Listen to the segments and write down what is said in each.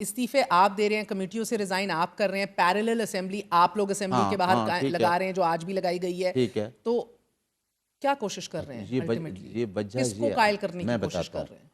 استعفے آپ دے رہے ہیں، کمیٹیوں سے ریزائن آپ کر رہے ہیں، پیرلل اسمبلی آپ لوگ اسمبلی کے باہر لگا رہے ہیں جو آج بھی لگائی گئی ہے، تو کیا کوشش کر رہے ہیں الٹیمیٹلی؟ کس کو قائل کرنے کی کوشش کر رہے ہیں؟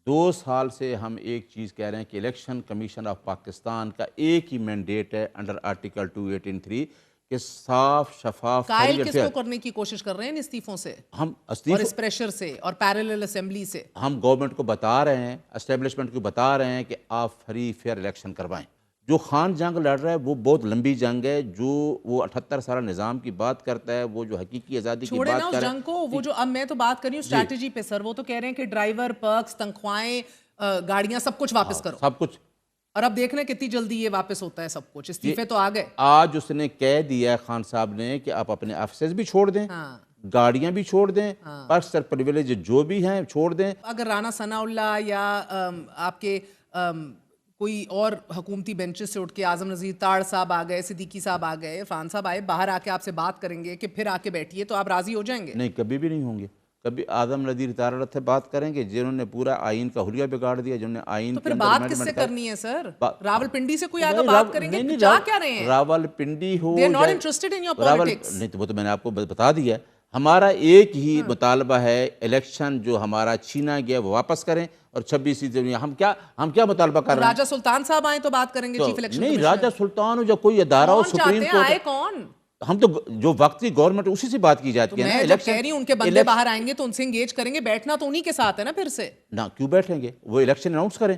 2 سال سے ہم ایک چیز کہہ رہے ہیں کہ الیکشن کمیشن آف پاکستان کا ایک ہی مینڈیٹ ہے انڈر آرٹیکل 283 کہ صاف شفاف قائل کس کو کرنے کی کوشش کر رہے ہیں ان استعفوں سے اور اس پریشر سے اور پیرلل اسمبلی سے؟ ہم گورنمنٹ کو بتا رہے ہیں، اسٹیبلشمنٹ کو بتا رہے ہیں کہ آپ فری فیئر الیکشن کروائیں۔ جو خان جنگ لڑ رہا ہے وہ بہت لمبی جنگ ہے، جو وہ 78 سالہ نظام کی بات کرتا ہے، وہ جو حقیقی آزادی کی چھوڑے نا بات اس کر رہا ہے۔ جنگ کو، وہ جو اب میں تو بات کر رہی ہوں اسٹریٹجی پہ سر، وہ تو کہہ رہے ہیں کہ ڈرائیور، پرکس، تنخواہیں، گاڑیاں سب کچھ واپس کرو، سب کچھ، اور اب دیکھ لیں کتنی جلدی یہ واپس ہوتا ہے سب کچھ، استعفے تو آ گئے۔ آج اس نے کہہ دیا ہے خان صاحب نے کہ آپ اپنے آفیسز بھی چھوڑ دیں، گاڑیاں بھی چھوڑ دیں، پرکس اور پریویلیج جو بھی ہیں چھوڑ دیں۔ اگر رانا ثناء اللہ یا آپ کے کوئی اور حکومتی بینچز سے اٹھ کے اعظم نذیر تاڑ صاحب آ گئے، صدیقی صاحب آ گئے، عرفان صاحب آئے، باہر آ کے آپ سے بات کریں گے کہ پھر آ کے بیٹھیے، تو آپ راضی ہو جائیں گے؟ نہیں، کبھی بھی نہیں ہوں گے۔ کبھی اعظم نذیر تاڑ سے بات کریں گے جنہوں نے پورا آئین کا حلیہ بگاڑ دیا، جنہوں نے آئین تو کے پھر اندر بات کس سے کرنی ہے سر؟ راول پنڈی سے کوئی آگے بات کریں گے؟ نہیں، چاہ کیا رہے ہیں؟ راول پنڈی ہو، They are not interested in your politics. نہیں تو وہ تو میں نے آپ کو بتا دیا ہے۔ ہمارا ایک ہی مطالبہ ہے، الیکشن جو ہمارا چھینا گیا وہ واپس کریں، اور 26 ہم کیا مطالبہ کر رہے ہیں؟ راجہ سلطان صاحب آئیں تو بات کریں گے چیف الیکشن نہیں، کمیشنر۔ راجہ سلطان ہو یا کوئی ادارہ ہو، کون سپریم چاہتے ہیں؟ آئے کورٹ، کون؟ ہم تو جو وقتی گورنمنٹ اسی سے بات کی جاتی ہے نا۔ میں جب کہہ رہی ہوں ان کے بندے باہر آئیں گے تو ان سے انگیج کریں گے، بیٹھنا تو انہی کے ساتھ ہے نا پھر سے۔ نہ کیوں بیٹھیں گے؟ وہ الیکشن اناؤنس کریں۔